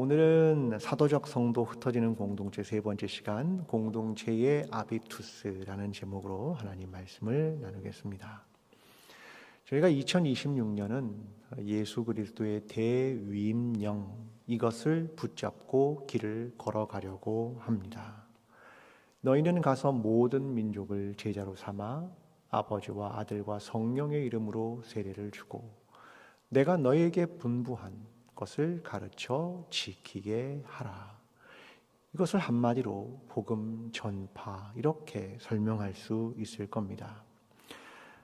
오늘은 사도적 성도 흩어지는 공동체 세 번째 시간, 공동체의 아비투스라는 제목으로 하나님 말씀을 나누겠습니다. 저희가 2026년은 예수 그리스도의 대위임령, 이것을 붙잡고 길을 걸어가려고 합니다. 너희는 가서 모든 민족을 제자로 삼아 아버지와 아들과 성령의 이름으로 세례를 주고 내가 너희에게 분부한 것을 가르쳐 지키게 하라. 이것을 한마디로 복음 전파, 이렇게 설명할 수 있을 겁니다.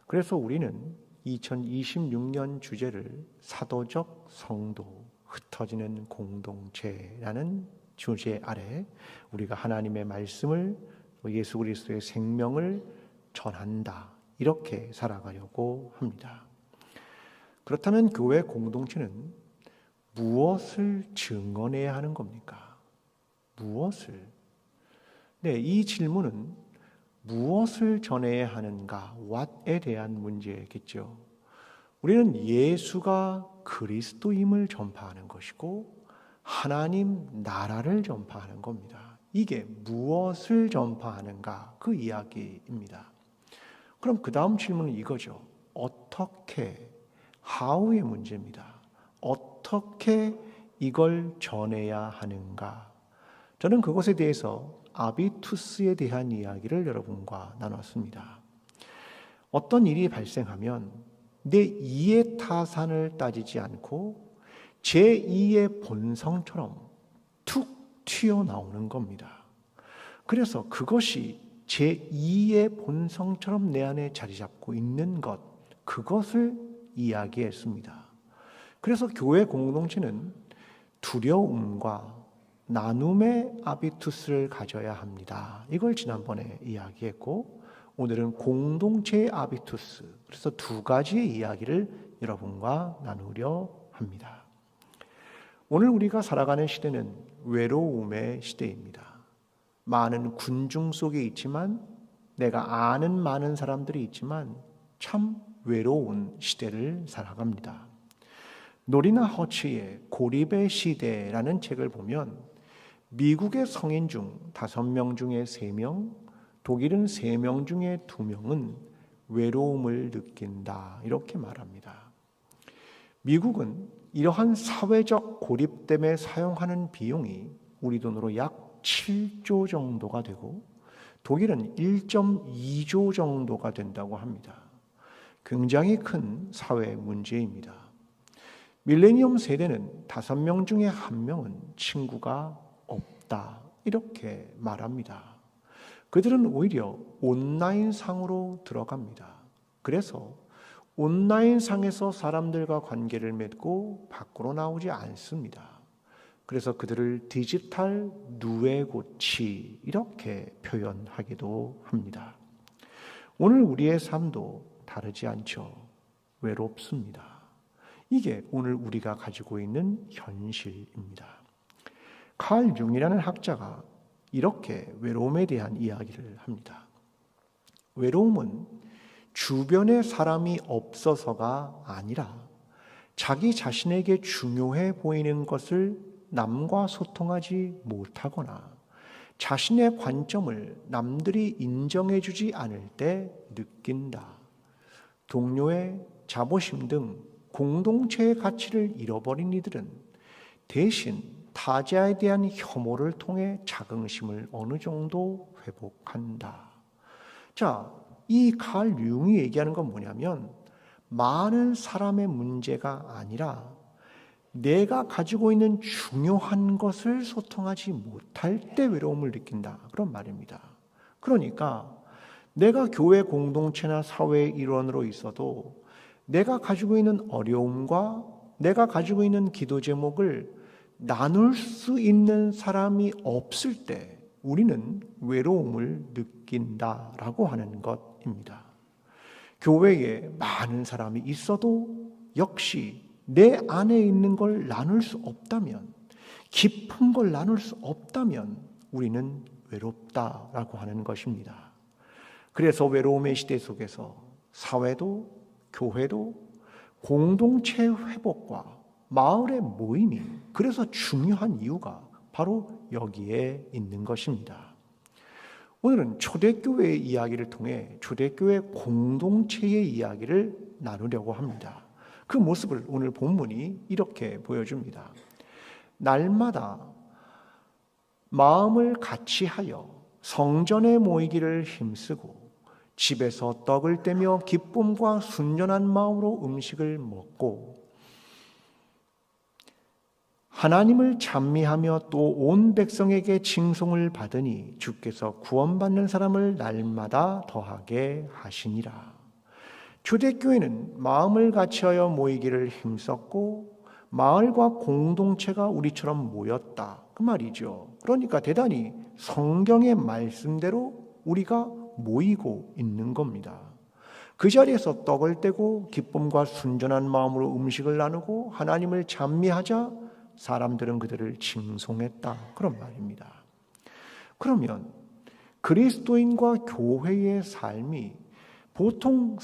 그래서 우리는 2026년 주제를 사도적 성도, 흩어지는 공동체라는 주제 아래 우리가 하나님의 말씀을, 예수 그리스도의 생명을 전한다, 이렇게 살아가려고 합니다. 그렇다면 교회 공동체는 무엇을 증언해야 하는 겁니까? 무엇을? 이 질문은 무엇을 전해야 하는가, what에 대한 문제겠죠. 우리는 예수가 그리스도임을 전파하는 것이고 하나님 나라를 전파하는 겁니다. 이게 무엇을 전파하는가, 그 이야기입니다. 그럼 그 다음 질문은 이거죠. 어떻게, how의 문제입니다. 어떻게 이걸 전해야 하는가? 저는 그것에 대해서 아비투스에 대한 이야기를 여러분과 나눴습니다. 어떤 일이 발생하면 내 이해 타산을 따지지 않고 제2의 본성처럼 툭 튀어나오는 겁니다. 그래서 그것이 제2의 본성처럼 내 안에 자리 잡고 있는 것, 그것을 이야기했습니다. 그래서 교회 공동체는 두려움과 나눔의 아비투스를 가져야 합니다. 이걸 지난번에 이야기했고, 오늘은 공동체의 아비투스, 그래서 두 가지의 이야기를 여러분과 나누려 합니다. 오늘 우리가 살아가는 시대는 외로움의 시대입니다. 많은 군중 속에 있지만, 내가 아는 많은 사람들이 있지만 참 외로운 시대를 살아갑니다. 노리나 허츠의 고립의 시대라는 책을 보면 미국의 성인 중 5명 중에 3명, 독일은 3명 중에 2명은 외로움을 느낀다, 이렇게 말합니다. 미국은 이러한 사회적 고립 때문에 사용하는 비용이 우리 돈으로 약 7조 정도가 되고 독일은 1.2조 정도가 된다고 합니다. 굉장히 큰 사회 문제입니다. 밀레니엄 세대는 5명 중에 1명은 친구가 없다, 이렇게 말합니다. 그들은 오히려 온라인상으로 들어갑니다. 그래서 온라인상에서 사람들과 관계를 맺고 밖으로 나오지 않습니다. 그래서 그들을 디지털 누에고치, 이렇게 표현하기도 합니다. 오늘 우리의 삶도 다르지 않죠. 외롭습니다. 이게 오늘 우리가 가지고 있는 현실입니다. 칼 융이라는 학자가 이렇게 외로움에 대한 이야기를 합니다. 외로움은 주변에 사람이 없어서가 아니라 자기 자신에게 중요해 보이는 것을 남과 소통하지 못하거나 자신의 관점을 남들이 인정해주지 않을 때 느낀다. 동료의 자부심 등 공동체의 가치를 잃어버린 이들은 대신 타자에 대한 혐오를 통해 자긍심을 어느 정도 회복한다. 자, 이 칼 융이 얘기하는 건 뭐냐면 많은 사람의 문제가 아니라 내가 가지고 있는 중요한 것을 소통하지 못할 때 외로움을 느낀다, 그런 말입니다. 그러니까 내가 교회 공동체나 사회의 일원으로 있어도 내가 가지고 있는 어려움과 내가 가지고 있는 기도 제목을 나눌 수 있는 사람이 없을 때 우리는 외로움을 느낀다라고 하는 것입니다. 교회에 많은 사람이 있어도 역시 내 안에 있는 걸 나눌 수 없다면, 깊은 걸 나눌 수 없다면 우리는 외롭다라고 하는 것입니다. 그래서 외로움의 시대 속에서 사회도 교회도 공동체 회복과 마을의 모임이 그래서 중요한 이유가 바로 여기에 있는 것입니다. 오늘은 초대교회의 이야기를 통해 초대교회 공동체의 이야기를 나누려고 합니다. 그 모습을 오늘 본문이 이렇게 보여줍니다. 날마다 마음을 같이하여 성전에 모이기를 힘쓰고 집에서 떡을 떼며 기쁨과 순전한 마음으로 음식을 먹고 하나님을 찬미하며 또 온 백성에게 칭송을 받으니 주께서 구원받는 사람을 날마다 더하게 하시니라. 초대교회는 마음을 같이하여 모이기를 힘썼고 마을과 공동체가 우리처럼 모였다, 그 말이죠. 그러니까 대단히 성경의 말씀대로 우리가 모이고 있는 겁니다. 그 자리에서 떡을 떼고 기쁨과 순전한 마음으로 음식을 나누고 하나님을 찬미하자 사람들은 그들을 칭송했다, 그런 말입니다. 그러면 그리스도인과 교회의 삶이 보통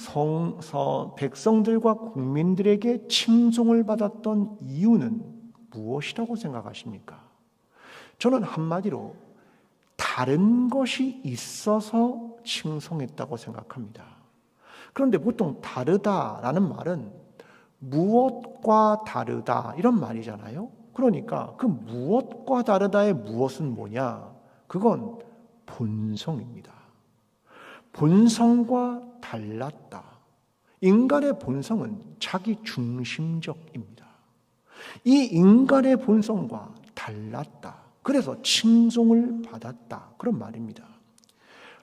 백성들과 국민들에게 칭송을 받았던 이유는 무엇이라고 생각하십니까? 저는 한마디로 다른 것이 있어서 칭송했다고 생각합니다. 그런데 보통 다르다라는 말은 무엇과 다르다 이런 말이잖아요. 그러니까 그 무엇과 다르다의 무엇은 뭐냐? 그건 본성입니다. 본성과 달랐다. 인간의 본성은 자기 중심적입니다. 이 인간의 본성과 달랐다. 그래서 칭송을 받았다, 그런 말입니다.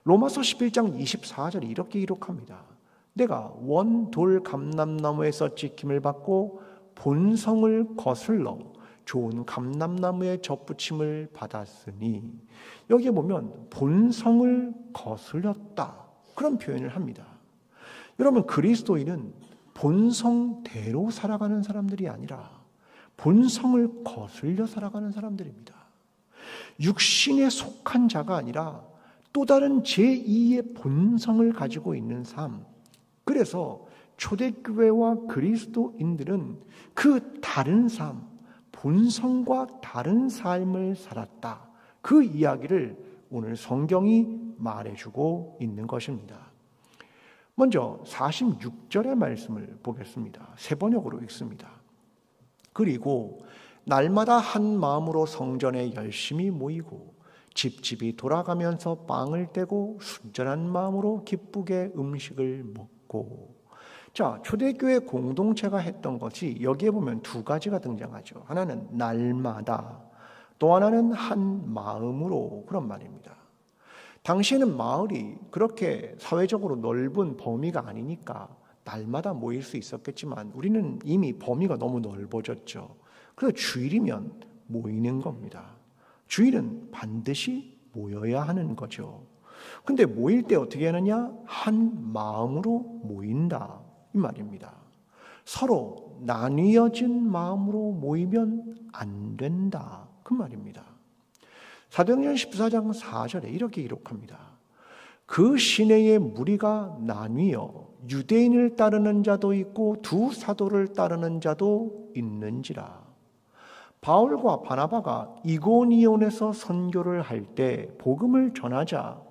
로마서 11장 24절이 이렇게 기록합니다. 내가 원돌 감람나무에서 찍힘을 받고 본성을 거슬러 좋은 감람나무에 접붙임을 받았으니, 여기에 보면 본성을 거슬렸다, 그런 표현을 합니다. 여러분, 그리스도인은 본성대로 살아가는 사람들이 아니라 본성을 거슬려 살아가는 사람들입니다. 육신에 속한 자가 아니라 또 다른 제2의 본성을 가지고 있는 삶. 그래서 초대교회와 그리스도인들은 그 다른 삶, 본성과 다른 삶을 살았다, 그 이야기를 오늘 성경이 말해주고 있는 것입니다. 먼저 46절의 말씀을 보겠습니다. 세 번역으로 읽습니다. 그리고 날마다 한 마음으로 성전에 열심히 모이고 집집이 돌아가면서 빵을 떼고 순전한 마음으로 기쁘게 음식을 먹고. 자, 초대교회 공동체가 했던 것이 여기에 보면 두 가지가 등장하죠. 하나는 날마다, 또 하나는 한 마음으로, 그런 말입니다. 당시에는 마을이 그렇게 사회적으로 넓은 범위가 아니니까 날마다 모일 수 있었겠지만 우리는 이미 범위가 너무 넓어졌죠. 그래서 주일이면 모이는 겁니다. 주일은 반드시 모여야 하는 거죠. 근데 모일 때 어떻게 하느냐? 한 마음으로 모인다, 이 말입니다. 서로 나뉘어진 마음으로 모이면 안 된다, 그 말입니다. 사도행전 14장 4절에 이렇게 기록합니다. 그 시내의 무리가 나뉘어 유대인을 따르는 자도 있고 두 사도를 따르는 자도 있는지라. 바울과 바나바가 이고니온에서 선교를 할 때 복음을 전하자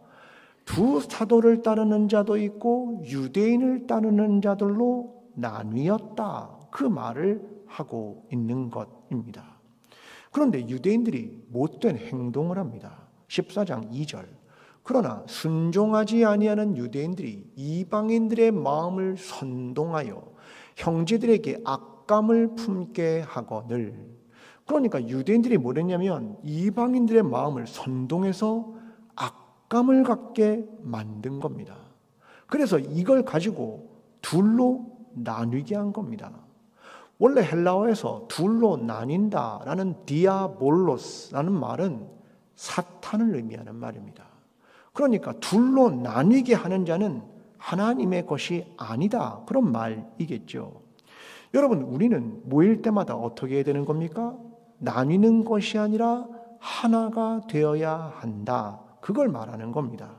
두 사도를 따르는 자도 있고 유대인을 따르는 자들로 나뉘었다, 그 말을 하고 있는 것입니다. 그런데 유대인들이 못된 행동을 합니다. 14장 2절. 그러나 순종하지 아니하는 유대인들이 이방인들의 마음을 선동하여 형제들에게 악감을 품게 하거늘. 그러니까 유대인들이 뭐랬냐면 이방인들의 마음을 선동해서 악감을 갖게 만든 겁니다. 그래서 이걸 가지고 둘로 나뉘게 한 겁니다. 원래 헬라어에서 둘로 나뉜다라는 디아볼로스라는 말은 사탄을 의미하는 말입니다. 그러니까 둘로 나뉘게 하는 자는 하나님의 것이 아니다, 그런 말이겠죠. 여러분, 우리는 모일 때마다 어떻게 해야 되는 겁니까? 나뉘는 것이 아니라 하나가 되어야 한다, 그걸 말하는 겁니다.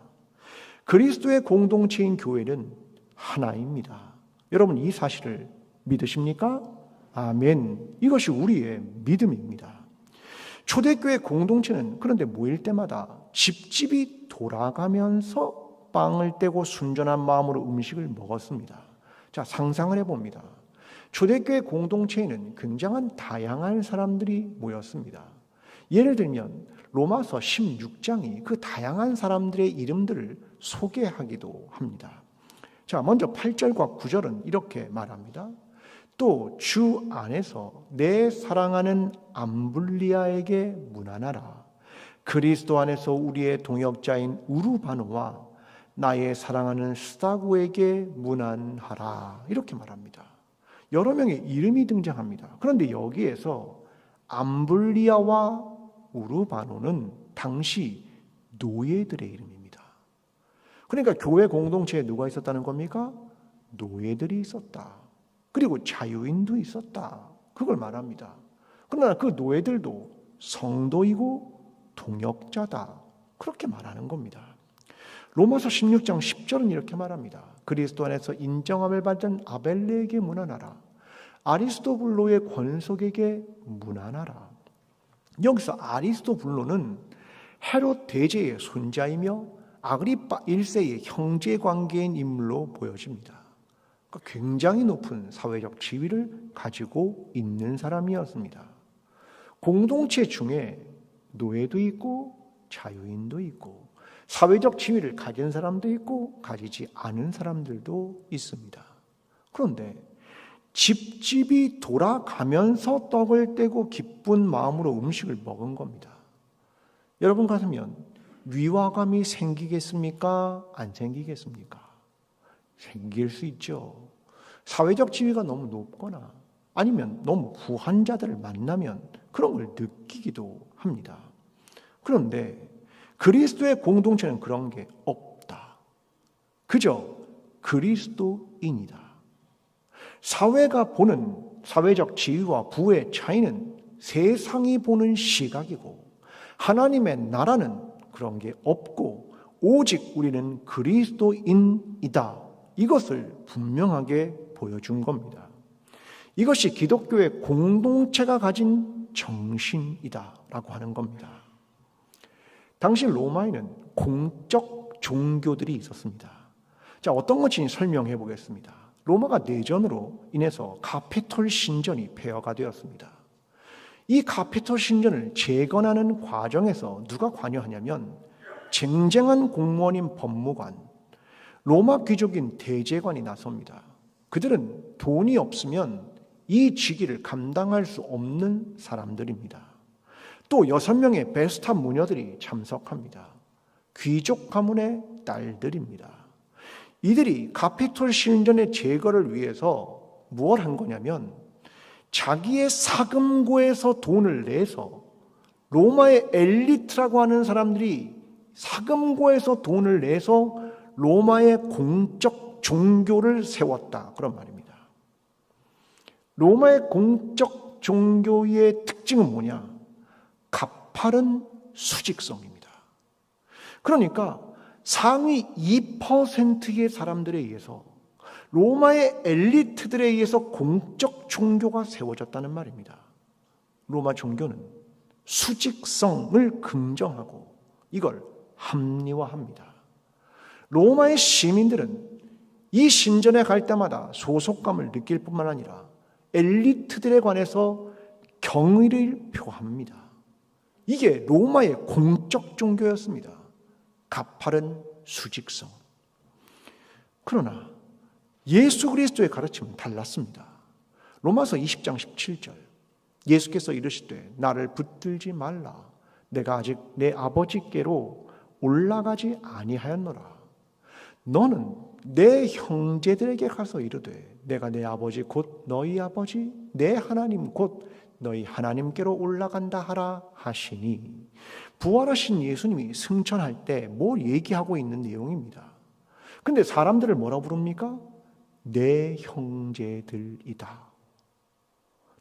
그리스도의 공동체인 교회는 하나입니다. 여러분, 이 사실을 믿으십니까? 아멘. 이것이 우리의 믿음입니다. 초대교회 공동체는 그런데 모일 때마다 집집이 돌아가면서 빵을 떼고 순전한 마음으로 음식을 먹었습니다. 자, 상상을 해봅니다. 초대교회 공동체에는 굉장한 다양한 사람들이 모였습니다. 예를 들면 로마서 16장이 그 다양한 사람들의 이름들을 소개하기도 합니다. 자, 먼저 8절과 9절은 이렇게 말합니다. 또 주 안에서 내 사랑하는 암블리아에게 문안하라. 그리스도 안에서 우리의 동역자인 우르바노와 나의 사랑하는 스다고에게 문안하라. 이렇게 말합니다. 여러 명의 이름이 등장합니다. 그런데 여기에서 암블리아와 우르바노는 당시 노예들의 이름입니다. 그러니까 교회 공동체에 누가 있었다는 겁니까? 노예들이 있었다. 그리고 자유인도 있었다. 그걸 말합니다. 그러나 그 노예들도 성도이고 동역자다. 그렇게 말하는 겁니다. 로마서 16장 10절은 이렇게 말합니다. 그리스도 안에서 인정함을 받은 아벨레에게 문안하라. 아리스토블로의 권속에게 문안하라. 여기서 아리스토블로는 헤롯 대제의 손자이며 아그리파 1세의 형제 관계인 인물로 보여집니다. 굉장히 높은 사회적 지위를 가지고 있는 사람이었습니다. 공동체 중에 노예도 있고 자유인도 있고 사회적 지위를 가진 사람도 있고 가지지 않은 사람들도 있습니다. 그런데 집집이 돌아가면서 떡을 떼고 기쁜 마음으로 음식을 먹은 겁니다. 여러분 같으면 위화감이 생기겠습니까? 안 생기겠습니까? 생길 수 있죠. 사회적 지위가 너무 높거나 아니면 너무 부한 자들을 만나면 그런 걸 느끼기도 합니다. 그런데 그리스도의 공동체는 그런 게 없다. 그저 그리스도인이다. 사회가 보는 사회적 지위와 부의 차이는 세상이 보는 시각이고 하나님의 나라는 그런 게 없고 오직 우리는 그리스도인이다. 이것을 분명하게 보여준 겁니다. 이것이 기독교의 공동체가 가진 정신이다라고 하는 겁니다. 당시 로마에는 공적 종교들이 있었습니다. 자, 어떤 것인지 설명해 보겠습니다. 로마가 내전으로 인해서 카피톨 신전이 폐허가 되었습니다. 이 카피톨 신전을 재건하는 과정에서 누가 관여하냐면 쟁쟁한 공무원인 법무관, 로마 귀족인 대제관이 나섭니다. 그들은 돈이 없으면 이 직위를 감당할 수 없는 사람들입니다. 또 6명의 베스타 무녀들이 참석합니다. 귀족 가문의 딸들입니다. 이들이 카피톨 신전의 제거를 위해서 무엇을 한 거냐면 자기의 사금고에서 돈을 내서 로마의 엘리트라고 하는 사람들이 사금고에서 돈을 내서 로마의 공적 종교를 세웠다. 그런 말입니다. 로마의 공적 종교의 특징은 뭐냐? 가파른 수직성입니다. 그러니까 상위 2%의 사람들에 의해서 로마의 엘리트들에 의해서 공적 종교가 세워졌다는 말입니다. 로마 종교는 수직성을 긍정하고 이걸 합리화합니다. 로마의 시민들은 이 신전에 갈 때마다 소속감을 느낄 뿐만 아니라 엘리트들에 관해서 경의를 표합니다. 이게 로마의 공적 종교였습니다. 가파른 수직성. 그러나 예수 그리스도의 가르침은 달랐습니다. 로마서 20장 17절 예수께서 이르시되 나를 붙들지 말라. 내가 아직 내 아버지께로 올라가지 아니하였노라. 너는 내 형제들에게 가서 이르되 내가 내 아버지 곧 너희 아버지 내 하나님 곧 너희 하나님께로 올라간다 하라 하시니 부활하신 예수님이 승천할 때 뭘 얘기하고 있는 내용입니다. 근데 사람들을 뭐라 부릅니까? 내 형제들이다.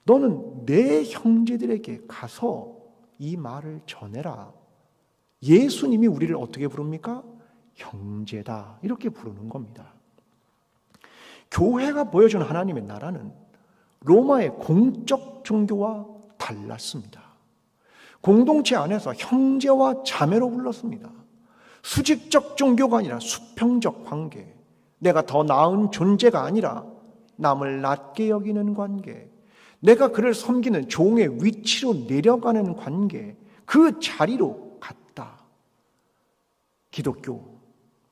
너는 내 형제들에게 가서 이 말을 전해라. 예수님이 우리를 어떻게 부릅니까? 형제다. 이렇게 부르는 겁니다. 교회가 보여준 하나님의 나라는 로마의 공적 종교와 달랐습니다. 공동체 안에서 형제와 자매로 불렀습니다. 수직적 종교가 아니라 수평적 관계, 내가 더 나은 존재가 아니라 남을 낮게 여기는 관계, 내가 그를 섬기는 종의 위치로 내려가는 관계, 그 자리로 갔다. 기독교,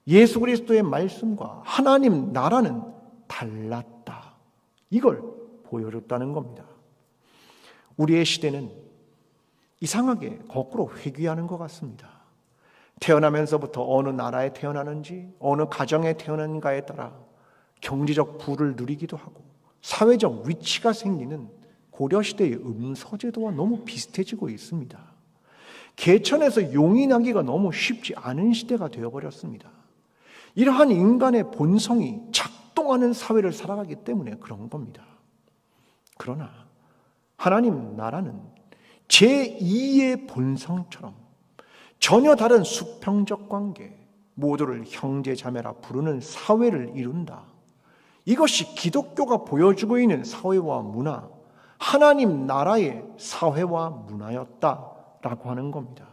예수 그리스도의 말씀과 하나님 나라는 달랐다. 이걸 보여줬다는 겁니다. 우리의 시대는 이상하게 거꾸로 회귀하는 것 같습니다. 태어나면서부터 어느 나라에 태어나는지, 어느 가정에 태어난가에 따라 경제적 부를 누리기도 하고 사회적 위치가 생기는 고려시대의 음서제도와 너무 비슷해지고 있습니다. 개천에서 용이 나기가 너무 쉽지 않은 시대가 되어버렸습니다. 이러한 인간의 본성이 작동하는 사회를 살아가기 때문에 그런 겁니다. 그러나 하나님 나라는 제2의 본성처럼 전혀 다른 수평적 관계, 모두를 형제 자매라 부르는 사회를 이룬다. 이것이 기독교가 보여주고 있는 사회와 문화, 하나님 나라의 사회와 문화였다라고 하는 겁니다.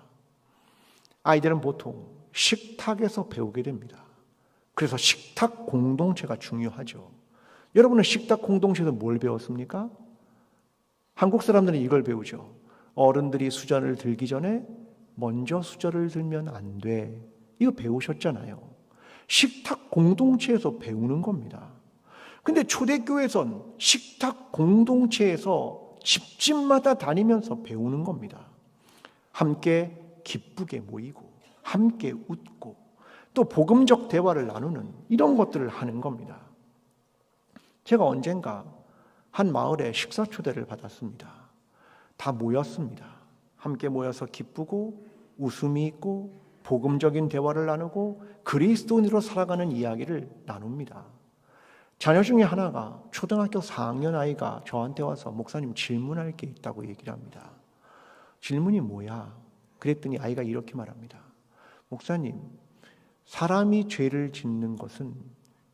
아이들은 보통 식탁에서 배우게 됩니다. 그래서 식탁 공동체가 중요하죠. 여러분은 식탁 공동체에서 뭘 배웠습니까? 한국 사람들은 이걸 배우죠. 어른들이 수저를 들기 전에 먼저 수저를 들면 안 돼. 이거 배우셨잖아요. 식탁 공동체에서 배우는 겁니다. 근데 초대교회에선 식탁 공동체에서 집집마다 다니면서 배우는 겁니다. 함께 기쁘게 모이고 함께 웃고 또 복음적 대화를 나누는 이런 것들을 하는 겁니다. 제가 언젠가 한 마을에 식사 초대를 받았습니다. 다 모였습니다. 함께 모여서 기쁘고 웃음이 있고 복음적인 대화를 나누고 그리스도인으로 살아가는 이야기를 나눕니다. 자녀 중에 하나가 초등학교 4학년 아이가 저한테 와서 목사님 질문할 게 있다고 얘기를 합니다. 질문이 뭐야? 그랬더니 아이가 이렇게 말합니다. 목사님, 사람이 죄를 짓는 것은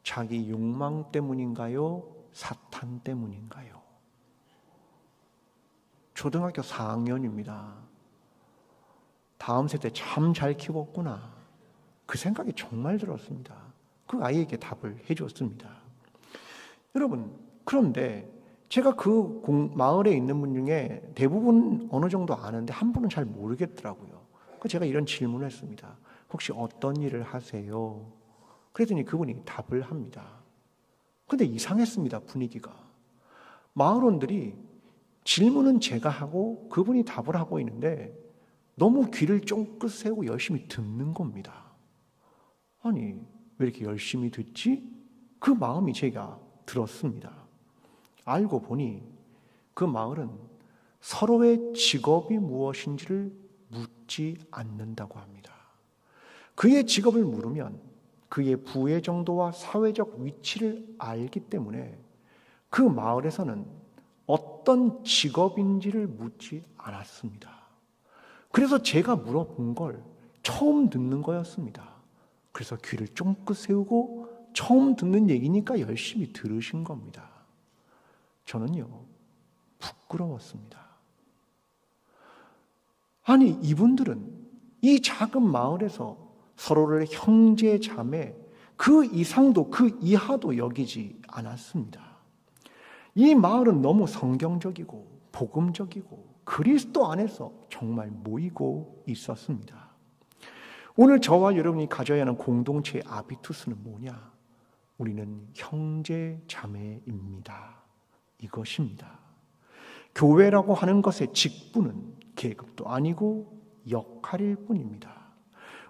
자기 욕망 때문인가요? 사탄 때문인가요? 초등학교 4학년입니다. 다음 세대 참 잘 키웠구나. 그 생각이 정말 들었습니다. 그 아이에게 답을 해줬습니다. 여러분, 그런데 제가 그 마을에 있는 분 중에 대부분 어느 정도 아는데 한 분은 잘 모르겠더라고요. 그래서 제가 이런 질문을 했습니다. 혹시 어떤 일을 하세요? 그랬더니 그분이 답을 합니다. 근데 이상했습니다, 분위기가. 마을원들이 질문은 제가 하고 그분이 답을 하고 있는데 너무 귀를 쫑긋 세우고 열심히 듣는 겁니다. 아니, 왜 이렇게 열심히 듣지? 그 마음이 제가 들었습니다. 알고 보니 그 마을은 서로의 직업이 무엇인지를 묻지 않는다고 합니다. 그의 직업을 물으면 그의 부의 정도와 사회적 위치를 알기 때문에 그 마을에서는 어떤 직업인지를 묻지 않았습니다. 그래서 제가 물어본 걸 처음 듣는 거였습니다. 그래서 귀를 쫑긋 세우고 처음 듣는 얘기니까 열심히 들으신 겁니다. 저는요, 부끄러웠습니다. 아니, 이분들은 이 작은 마을에서 서로를 형제, 자매, 그 이상도 그 이하도 여기지 않았습니다. 이 마을은 너무 성경적이고 복음적이고 그리스도 안에서 정말 모이고 있었습니다. 오늘 저와 여러분이 가져야 하는 공동체의 아비투스는 뭐냐? 우리는 형제, 자매입니다. 이것입니다. 교회라고 하는 것의 직분은 계급도 아니고 역할일 뿐입니다.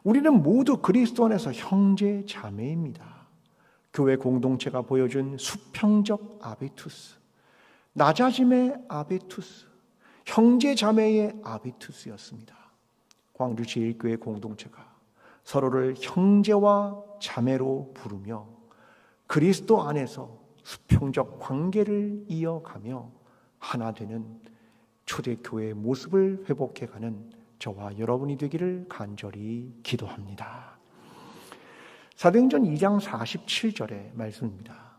우리는 모두 그리스도 안에서 형제, 자매입니다. 교회 공동체가 보여준 수평적 아비투스, 낮아짐의 아비투스, 형제, 자매의 아비투스였습니다. 광주 제1교회 공동체가 서로를 형제와 자매로 부르며 그리스도 안에서 수평적 관계를 이어가며 하나 되는 초대교회의 모습을 회복해가는 저와 여러분이 되기를 간절히 기도합니다. 사도행전 2장 47절의 말씀입니다.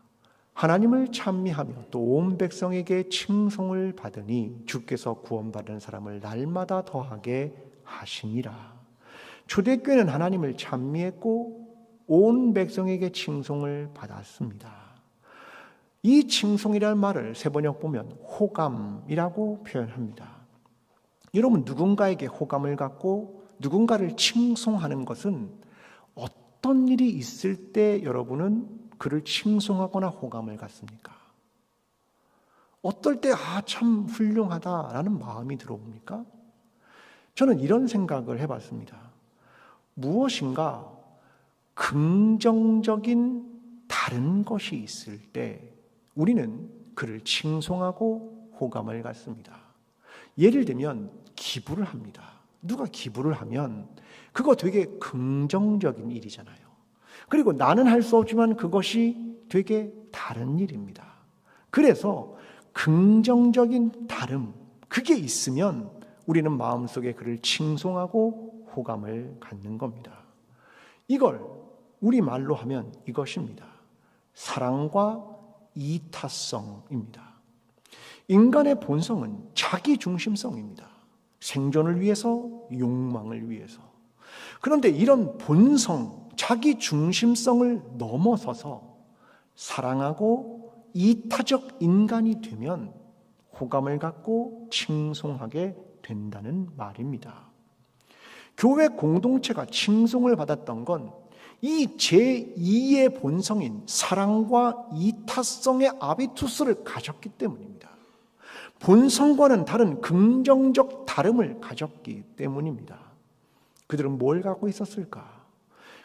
하나님을 찬미하며 또 온 백성에게 칭송을 받으니 주께서 구원받은 사람을 날마다 더하게 하시니라. 초대교회는 하나님을 찬미했고 온 백성에게 칭송을 받았습니다. 이 칭송이라는 말을 세번역 보면 호감이라고 표현합니다. 여러분, 누군가에게 호감을 갖고 누군가를 칭송하는 것은 어떤 일이 있을 때 여러분은 그를 칭송하거나 호감을 갖습니까? 어떨 때 참 훌륭하다라는 마음이 들어옵니까? 저는 이런 생각을 해봤습니다. 무엇인가 긍정적인 다른 것이 있을 때 우리는 그를 칭송하고 호감을 갖습니다. 예를 들면 기부를 합니다. 누가 기부를 하면 그거 되게 긍정적인 일이잖아요. 그리고 나는 할 수 없지만 그것이 되게 다른 일입니다. 그래서 긍정적인 다름, 그게 있으면 우리는 마음속에 그를 칭송하고 호감을 갖는 겁니다. 이걸 우리말로 하면 이것입니다. 사랑과 이타성입니다. 인간의 본성은 자기중심성입니다. 생존을 위해서, 욕망을 위해서. 그런데 이런 본성, 자기중심성을 넘어서서 사랑하고 이타적 인간이 되면 호감을 갖고 칭송하게 된다는 말입니다. 교회 공동체가 칭송을 받았던 건 이 제2의 본성인 사랑과 이타성의 아비투스를 가졌기 때문입니다. 본성과는 다른 긍정적 다름을 가졌기 때문입니다. 그들은 뭘 갖고 있었을까?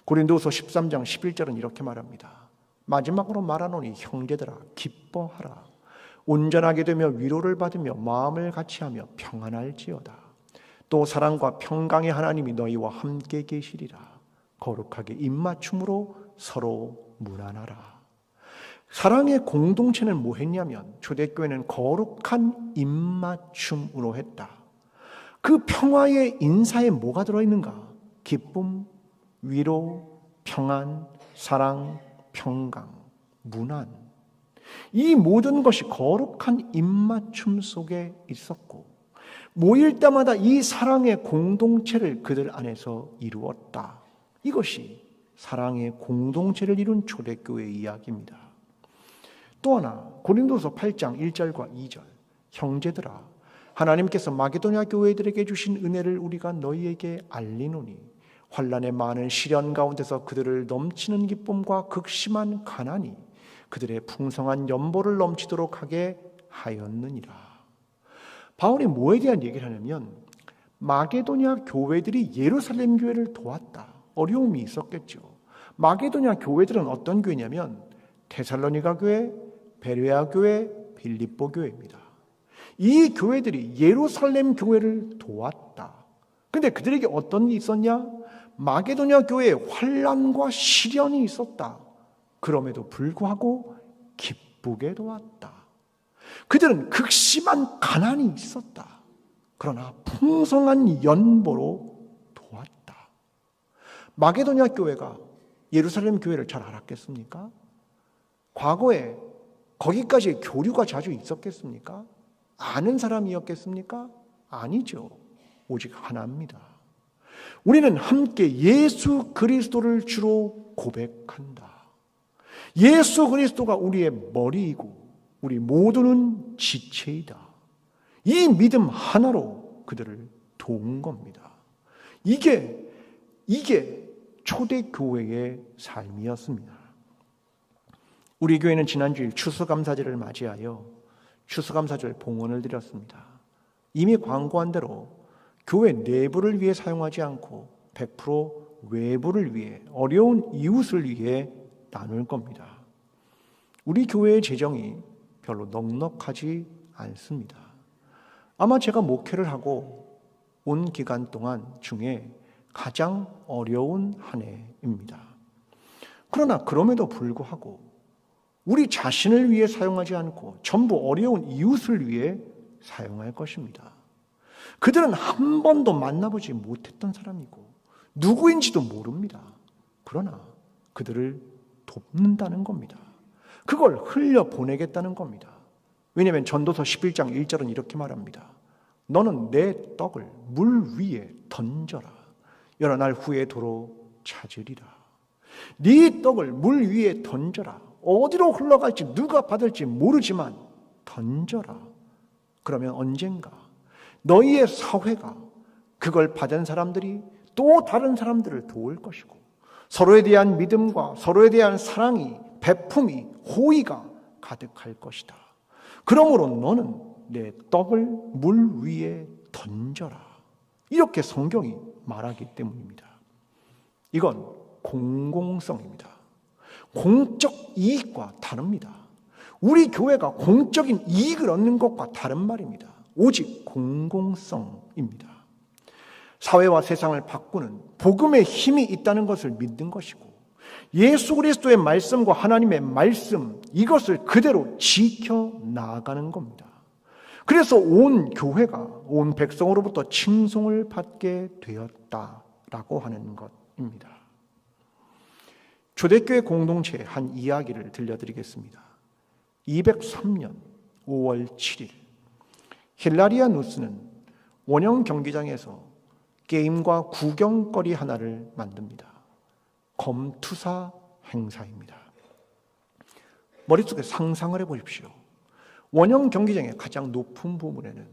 고린도후서 13장 11절은 이렇게 말합니다. 마지막으로 말하노니 형제들아 기뻐하라. 온전하게 되며 위로를 받으며 마음을 같이하며 평안할지어다. 또 사랑과 평강의 하나님이 너희와 함께 계시리라. 거룩하게 입맞춤으로 서로 문안하라. 사랑의 공동체는 뭐 했냐면 초대교회는 거룩한 입맞춤으로 했다. 그 평화의 인사에 뭐가 들어있는가? 기쁨, 위로, 평안, 사랑, 평강, 문안. 이 모든 것이 거룩한 입맞춤 속에 있었고 모일 때마다 이 사랑의 공동체를 그들 안에서 이루었다. 이것이 사랑의 공동체를 이룬 초대교회의 이야기입니다. 또 하나 고린도서 8장 1절과 2절 형제들아 하나님께서 마게도냐 교회들에게 주신 은혜를 우리가 너희에게 알리노니 환난의 많은 시련 가운데서 그들을 넘치는 기쁨과 극심한 가난이 그들의 풍성한 연보를 넘치도록 하게 하였느니라. 바울이 뭐에 대한 얘기를 하냐면 마게도냐 교회들이 예루살렘 교회를 도왔다. 어려움이 있었겠죠. 마게도냐 교회들은 어떤 교회냐면 데살로니가 교회, 베레아 교회, 빌립보 교회입니다. 이 교회들이 예루살렘 교회를 도왔다. 근데 그들에게 어떤 일이 있었냐? 마게도냐 교회에 환난과 시련이 있었다. 그럼에도 불구하고 기쁘게 도왔다. 그들은 극심한 가난이 있었다. 그러나 풍성한 연보로 도왔다. 마게도냐 교회가 예루살렘 교회를 잘 알았겠습니까? 과거에 거기까지 교류가 자주 있었겠습니까? 아는 사람이었겠습니까? 아니죠. 오직 하나입니다. 우리는 함께 예수 그리스도를 주로 고백한다. 예수 그리스도가 우리의 머리이고 우리 모두는 지체이다. 이 믿음 하나로 그들을 도운 겁니다. 이게 초대교회의 삶이었습니다. 우리 교회는 지난주일 추수감사절을 맞이하여 추수감사절 봉헌을 드렸습니다. 이미 광고한 대로 교회 내부를 위해 사용하지 않고 100% 외부를 위해 어려운 이웃을 위해 나눌 겁니다. 우리 교회의 재정이 별로 넉넉하지 않습니다. 아마 제가 목회를 하고 온 기간 동안 중에 가장 어려운 한 해입니다. 그러나 그럼에도 불구하고 우리 자신을 위해 사용하지 않고 전부 어려운 이웃을 위해 사용할 것입니다. 그들은 한 번도 만나보지 못했던 사람이고 누구인지도 모릅니다. 그러나 그들을 돕는다는 겁니다. 그걸 흘려보내겠다는 겁니다. 왜냐하면 전도서 11장 1절은 이렇게 말합니다. 너는 내 떡을 물 위에 던져라. 여러 날 후에 도로 찾으리라. 네 떡을 물 위에 던져라. 어디로 흘러갈지 누가 받을지 모르지만 던져라. 그러면 언젠가 너희의 사회가 그걸 받은 사람들이 또 다른 사람들을 도울 것이고 서로에 대한 믿음과 서로에 대한 사랑이, 베품이, 호의가 가득할 것이다. 그러므로 너는 내 떡을 물 위에 던져라. 이렇게 성경이 말하기 때문입니다. 이건 공공성입니다. 공적 이익과 다릅니다. 우리 교회가 공적인 이익을 얻는 것과 다른 말입니다. 오직 공공성입니다. 사회와 세상을 바꾸는 복음의 힘이 있다는 것을 믿는 것이고 예수 그리스도의 말씀과 하나님의 말씀 이것을 그대로 지켜 나아가는 겁니다. 그래서 온 교회가 온 백성으로부터 칭송을 받게 되었다라고 하는 것입니다. 초대교회 공동체의 한 이야기를 들려드리겠습니다. 203년 5월 7일 힐라리아누스는 원형 경기장에서 게임과 구경거리 하나를 만듭니다. 검투사 행사입니다. 머릿속에 상상을 해보십시오. 원형 경기장의 가장 높은 부분에는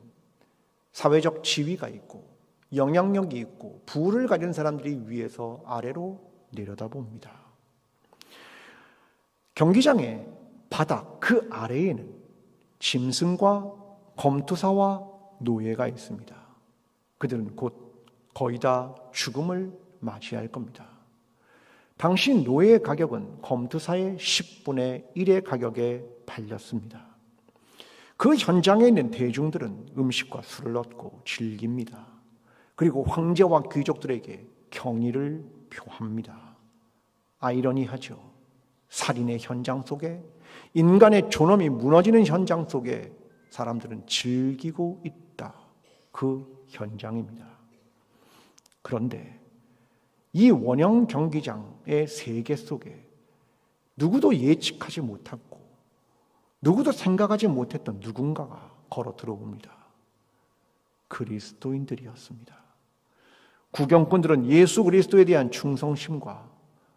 사회적 지위가 있고 영향력이 있고 부를 가진 사람들이 위에서 아래로 내려다봅니다. 경기장의 바닥 그 아래에는 짐승과 검투사와 노예가 있습니다. 그들은 곧 거의 다 죽음을 맞이할 겁니다. 당시 노예의 가격은 검투사의 10분의 1의 가격에 팔렸습니다. 그 현장에 있는 대중들은 음식과 술을 얻고 즐깁니다. 그리고 황제와 귀족들에게 경의를 표합니다. 아이러니하죠. 살인의 현장 속에 인간의 존엄이 무너지는 현장 속에 사람들은 즐기고 있다. 그 현장입니다. 그런데 이 원형 경기장의 세계 속에 누구도 예측하지 못했고 누구도 생각하지 못했던 누군가가 걸어 들어옵니다. 그리스도인들이었습니다. 구경꾼들은 예수 그리스도에 대한 충성심과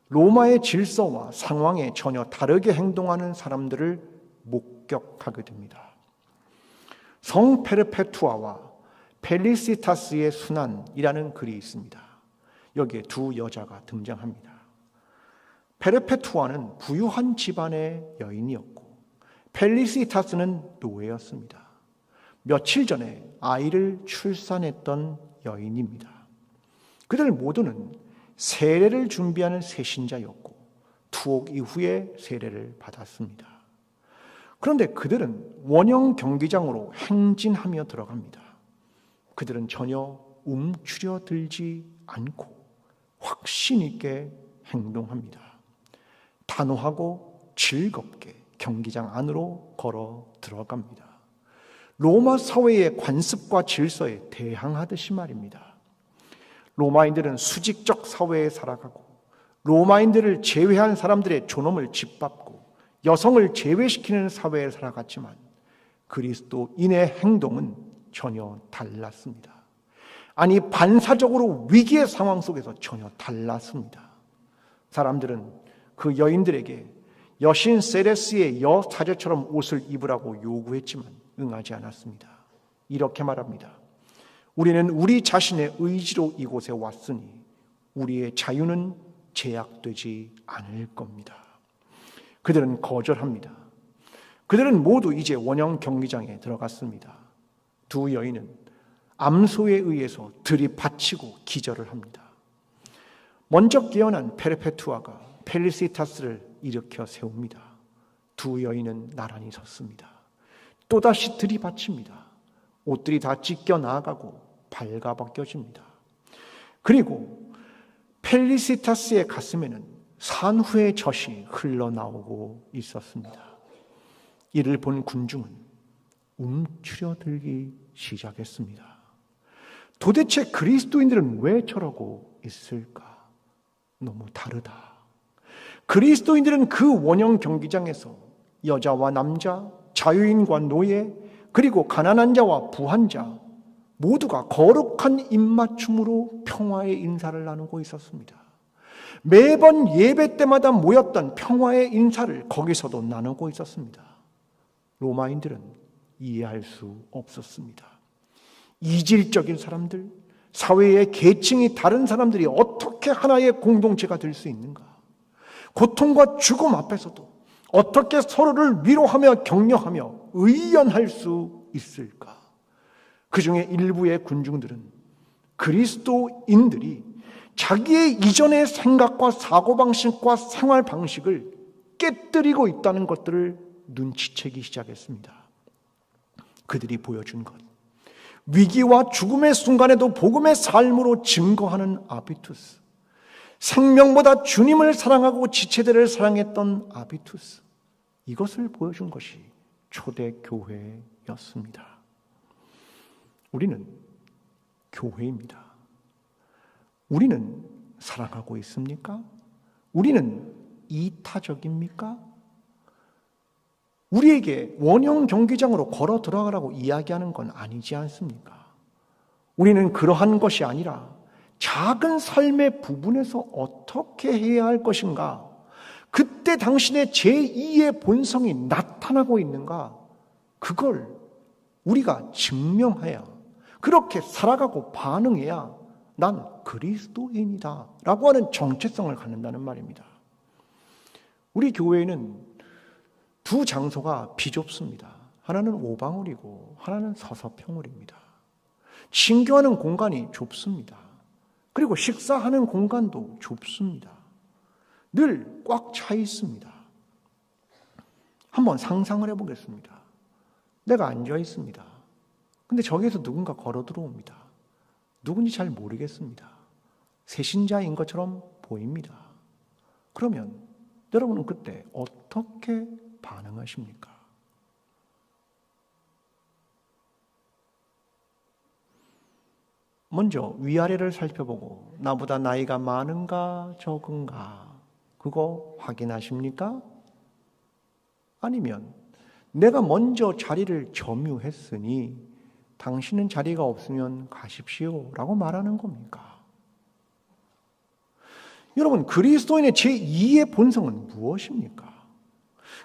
로마의 질서와 상황에 전혀 다르게 행동하는 사람들을 목격하게 됩니다. 성 페르페투아와 펠리시타스의 순환이라는 글이 있습니다. 여기에 두 여자가 등장합니다. 페르페투아는 부유한 집안의 여인이었고 펠리시타스는 노예였습니다. 며칠 전에 아이를 출산했던 여인입니다. 그들 모두는 세례를 준비하는 세신자였고 투옥 이후에 세례를 받았습니다. 그런데 그들은 원형 경기장으로 행진하며 들어갑니다. 그들은 전혀 움츠려들지 않고 확신 있게 행동합니다. 단호하고 즐겁게 경기장 안으로 걸어 들어갑니다. 로마 사회의 관습과 질서에 대항하듯이 말입니다. 로마인들은 수직적 사회에 살아가고 로마인들을 제외한 사람들의 존엄을 짓밟고 여성을 제외시키는 사회에 살아갔지만 그리스도인의 행동은 전혀 달랐습니다. 아니 반사적으로 위기의 상황 속에서 전혀 달랐습니다. 사람들은 그 여인들에게 여신 세레스의 여사제처럼 옷을 입으라고 요구했지만 응하지 않았습니다. 이렇게 말합니다. 우리는 우리 자신의 의지로 이곳에 왔으니 우리의 자유는 제약되지 않을 겁니다. 그들은 거절합니다. 그들은 모두 이제 원형 경기장에 들어갔습니다. 두 여인은 암소에 의해서 들이받치고 기절을 합니다. 먼저 깨어난 페르페투아가 펠리시타스를 일으켜 세웁니다. 두 여인은 나란히 섰습니다. 또다시 들이받칩니다. 옷들이 다 찢겨 나가고 발가벗겨집니다. 그리고 펠리시타스의 가슴에는 산후의 젖이 흘러나오고 있었습니다. 이를 본 군중은 움츠려들기 시작했습니다. 도대체 그리스도인들은 왜 저러고 있을까? 너무 다르다. 그리스도인들은 그 원형 경기장에서 여자와 남자, 자유인과 노예, 그리고 가난한 자와 부한 자 모두가 거룩한 입맞춤으로 평화의 인사를 나누고 있었습니다. 매번 예배 때마다 모였던 평화의 인사를 거기서도 나누고 있었습니다. 로마인들은 이해할 수 없었습니다. 이질적인 사람들, 사회의 계층이 다른 사람들이 어떻게 하나의 공동체가 될 수 있는가? 고통과 죽음 앞에서도 어떻게 서로를 위로하며 격려하며 의연할 수 있을까? 그 중에 일부의 군중들은 그리스도인들이 자기의 이전의 생각과 사고방식과 생활방식을 깨뜨리고 있다는 것들을 눈치채기 시작했습니다. 그들이 보여준 것, 위기와 죽음의 순간에도 복음의 삶으로 증거하는 아비투스, 생명보다 주님을 사랑하고 지체들을 사랑했던 아비투스, 이것을 보여준 것이 초대교회였습니다. 우리는 교회입니다. 우리는 사랑하고 있습니까? 우리는 이타적입니까? 우리에게 원형 경기장으로 걸어 들어가라고 이야기하는 건 아니지 않습니까? 우리는 그러한 것이 아니라 작은 삶의 부분에서 어떻게 해야 할 것인가? 그때 당신의 제2의 본성이 나타나고 있는가? 그걸 우리가 증명해야, 그렇게 살아가고 반응해야 난 그리스도인이다 라고 하는 정체성을 갖는다는 말입니다. 우리 교회에는 두 장소가 비좁습니다. 하나는 오방울이고 하나는 서서평울입니다. 신교하는 공간이 좁습니다. 그리고 식사하는 공간도 좁습니다. 늘 꽉 차 있습니다. 한번 상상을 해보겠습니다. 내가 앉아 있습니다. 근데 저기에서 누군가 걸어 들어옵니다. 누군지 잘 모르겠습니다. 세신자인 것처럼 보입니다. 그러면 여러분은 그때 어떻게 반응하십니까? 먼저 위아래를 살펴보고 나보다 나이가 많은가 적은가 그거 확인하십니까? 아니면 내가 먼저 자리를 점유했으니 당신은 자리가 없으면 가십시오 라고 말하는 겁니까? 여러분, 그리스도인의 제2의 본성은 무엇입니까?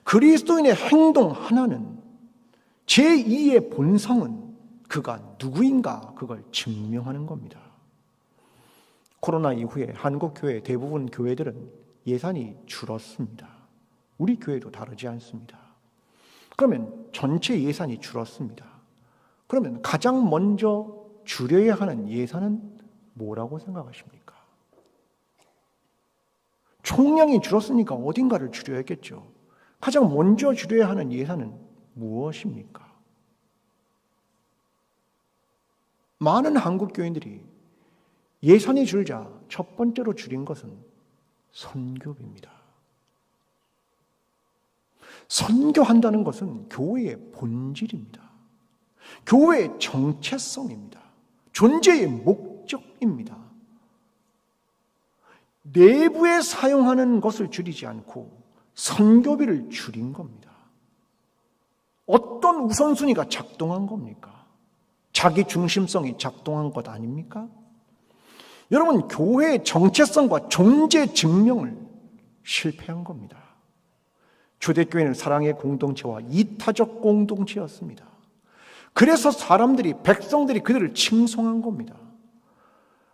그리스도인의 행동 하나는 제2의 본성은 그가 누구인가 그걸 증명하는 겁니다. 코로나 이후에 한국 교회 대부분 교회들은 예산이 줄었습니다. 우리 교회도 다르지 않습니다. 그러면 전체 예산이 줄었습니다. 그러면 가장 먼저 줄여야 하는 예산은 뭐라고 생각하십니까? 총량이 줄었으니까 어딘가를 줄여야겠죠. 가장 먼저 줄여야 하는 예산은 무엇입니까? 많은 한국 교인들이 예산이 줄자 첫 번째로 줄인 것은 선교비입니다. 선교한다는 것은 교회의 본질입니다. 교회의 정체성입니다. 존재의 목적입니다. 내부에 사용하는 것을 줄이지 않고 선교비를 줄인 겁니다. 어떤 우선순위가 작동한 겁니까? 자기 중심성이 작동한 것 아닙니까? 여러분, 교회의 정체성과 존재 증명을 실패한 겁니다. 초대교회는 사랑의 공동체와 이타적 공동체였습니다. 그래서 사람들이, 백성들이 그들을 칭송한 겁니다.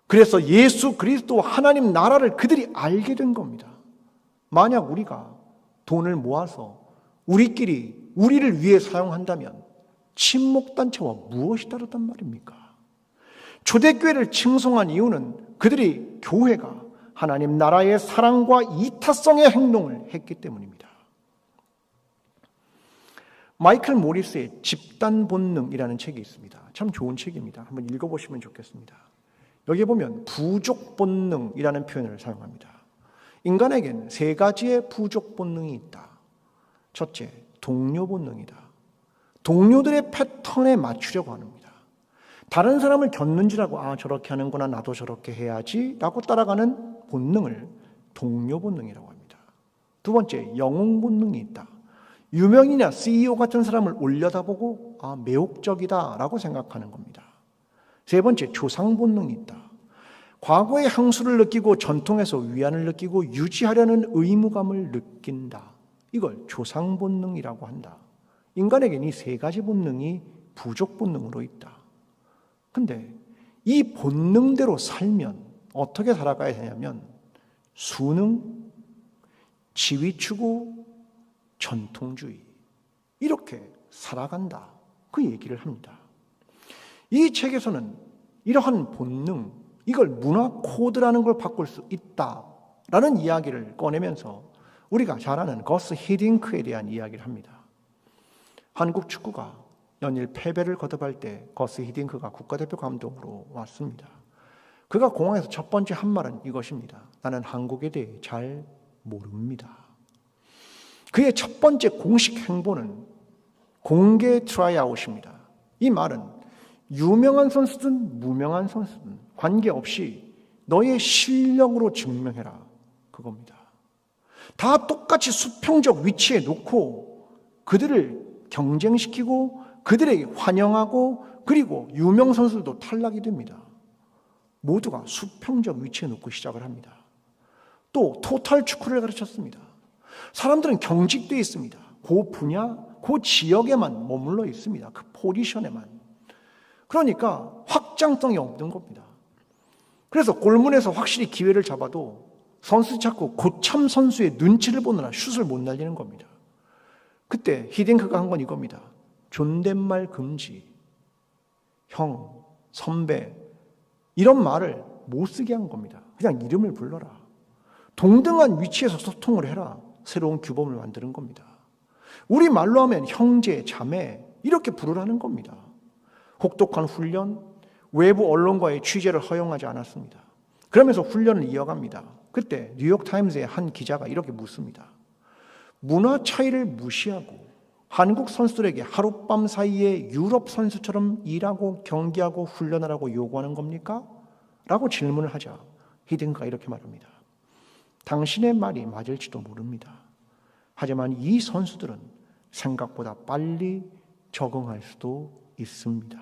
그래서 예수 그리스도 하나님 나라를 그들이 알게 된 겁니다. 만약 우리가 돈을 모아서 우리끼리 우리를 위해 사용한다면 친목단체와 무엇이 다르단 말입니까? 초대교회를 칭송한 이유는 그들이 교회가 하나님 나라의 사랑과 이타성의 행동을 했기 때문입니다. 마이클 모리스의 집단 본능이라는 책이 있습니다. 참 좋은 책입니다. 한번 읽어보시면 좋겠습니다. 여기 보면 부족 본능이라는 표현을 사용합니다. 인간에겐 세 가지의 부족 본능이 있다. 첫째, 동료 본능이다. 동료들의 패턴에 맞추려고 합니다. 다른 사람을 겪는지라고 저렇게 하는구나, 나도 저렇게 해야지 라고 따라가는 본능을 동료 본능이라고 합니다. 두 번째, 영웅 본능이 있다. 유명인이나 CEO 같은 사람을 올려다보고 매혹적이다라고 생각하는 겁니다. 세 번째, 조상 본능이 있다. 과거의 향수를 느끼고 전통에서 위안을 느끼고 유지하려는 의무감을 느낀다. 이걸 조상 본능이라고 한다. 인간에게는 이 세 가지 본능이 부족 본능으로 있다. 근데 이 본능대로 살면 어떻게 살아가야 되냐면 수능, 지위 추구, 전통주의 이렇게 살아간다. 그 얘기를 합니다. 이 책에서는 이러한 본능, 이걸 문화 코드라는 걸 바꿀 수 있다라는 이야기를 꺼내면서 우리가 잘 아는 거스 히딩크에 대한 이야기를 합니다. 한국 축구가 연일 패배를 거듭할 때 거스 히딩크가 국가대표 감독으로 왔습니다. 그가 공항에서 첫 번째 한 말은 이것입니다. 나는 한국에 대해 잘 모릅니다. 그의 첫 번째 공식 행보는 공개 트라이아웃입니다. 이 말은 유명한 선수든 무명한 선수든 관계없이 너의 실력으로 증명해라. 그겁니다. 다 똑같이 수평적 위치에 놓고 그들을 경쟁시키고 그들에게 환영하고 그리고 유명 선수들도 탈락이 됩니다. 모두가 수평적 위치에 놓고 시작을 합니다. 또 토탈 축구를 가르쳤습니다. 사람들은 경직되어 있습니다. 그 분야, 그 지역에만 머물러 있습니다. 그 포지션에만. 그러니까 확장성이 없는 겁니다. 그래서 골문에서 확실히 기회를 잡아도 선수 찾고 고참 선수의 눈치를 보느라 슛을 못 날리는 겁니다. 그때 히딩크가 한 건 이겁니다. 존댓말 금지, 형, 선배 이런 말을 못 쓰게 한 겁니다. 그냥 이름을 불러라. 동등한 위치에서 소통을 해라. 새로운 규범을 만드는 겁니다. 우리 말로 하면 형제, 자매 이렇게 부르라는 겁니다. 혹독한 훈련, 외부 언론과의 취재를 허용하지 않았습니다. 그러면서 훈련을 이어갑니다. 그때 뉴욕타임스의 한 기자가 이렇게 묻습니다. 문화 차이를 무시하고 한국 선수들에게 하룻밤 사이에 유럽 선수처럼 일하고 경기하고 훈련하라고 요구하는 겁니까? 라고 질문을 하자 히딩크가 이렇게 말합니다. 당신의 말이 맞을지도 모릅니다. 하지만 이 선수들은 생각보다 빨리 적응할 수도 있습니다.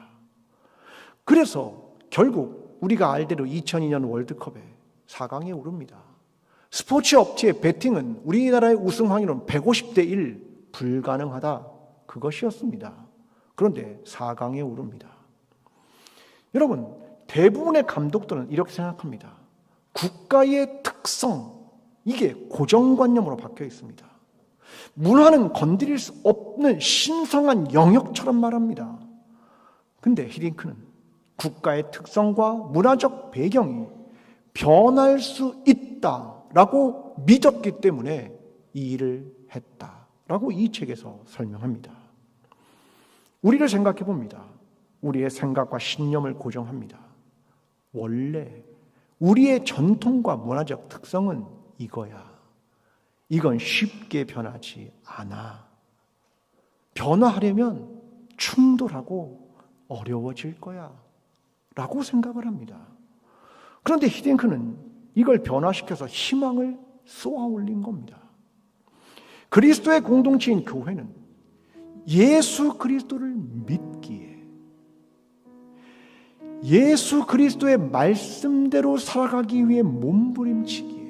그래서 결국 우리가 알대로 2002년 월드컵에 4강에 오릅니다. 스포츠 업체의 배팅은 우리나라의 우승 확률은 150대 1 불가능하다. 그것이었습니다. 그런데 4강에 오릅니다. 여러분, 대부분의 감독들은 이렇게 생각합니다. 국가의 특성, 이게 고정관념으로 박혀 있습니다. 문화는 건드릴 수 없는 신성한 영역처럼 말합니다. 근데 히딩크는 국가의 특성과 문화적 배경이 변할 수 있다라고 믿었기 때문에 이 일을 했다라고 이 책에서 설명합니다. 우리를 생각해 봅니다. 우리의 생각과 신념을 고정합니다. 원래 우리의 전통과 문화적 특성은 이거야. 이건 쉽게 변하지 않아. 변화하려면 충돌하고 어려워질 거야. 라고 생각을 합니다. 그런데 히딩크는 이걸 변화시켜서 희망을 쏘아 올린 겁니다. 그리스도의 공동체인 교회는 예수 그리스도를 믿기에 예수 그리스도의 말씀대로 살아가기 위해 몸부림치기에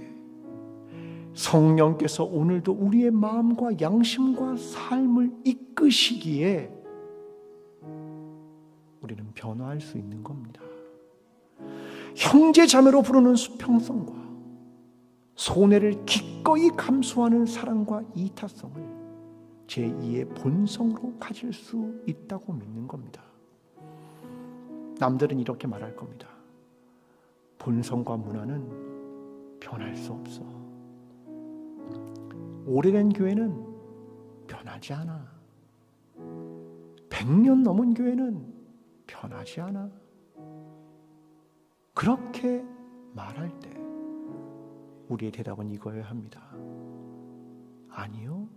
성령께서 오늘도 우리의 마음과 양심과 삶을 이끄시기에 우리는 변화할 수 있는 겁니다. 형제 자매로 부르는 수평성과 손해를 기꺼이 감수하는 사랑과 이타성을 제2의 본성으로 가질 수 있다고 믿는 겁니다. 남들은 이렇게 말할 겁니다. 본성과 문화는 변할 수 없어. 오래된 교회는 변하지 않아. 100년 넘은 교회는 변하지 않아. 그렇게 말할 때 우리의 대답은 이거여야 합니다. 아니요.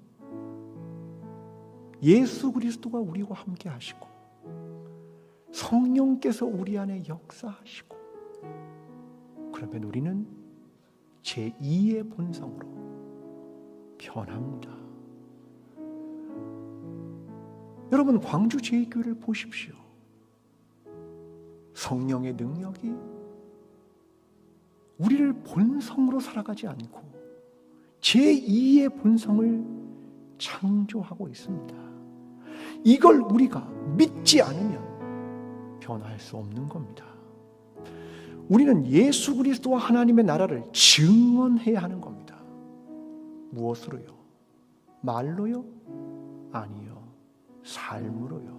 예수 그리스도가 우리와 함께 하시고 성령께서 우리 안에 역사하시고 그러면 우리는 제2의 본성으로 변합니다. 여러분, 광주 제2교회를 보십시오. 성령의 능력이 우리를 본성으로 살아가지 않고 제2의 본성을 창조하고 있습니다. 이걸 우리가 믿지 않으면 변할 수 없는 겁니다. 우리는 예수 그리스도와 하나님의 나라를 증언해야 하는 겁니다. 무엇으로요? 말로요? 아니요. 삶으로요.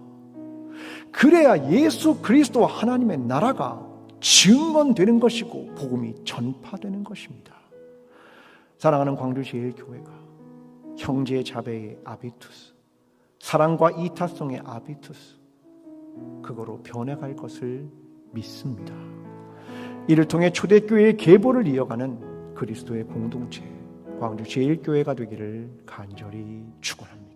그래야 예수 그리스도와 하나님의 나라가 증언되는 것이고 복음이 전파되는 것입니다. 사랑하는 광주 제1교회가 형제 자매의 아비투스, 사랑과 이타성의 아비투스, 그거로 변해갈 것을 믿습니다. 이를 통해 초대교회의 계보를 이어가는 그리스도의 공동체, 광주 제1교회가 되기를 간절히 축원합니다.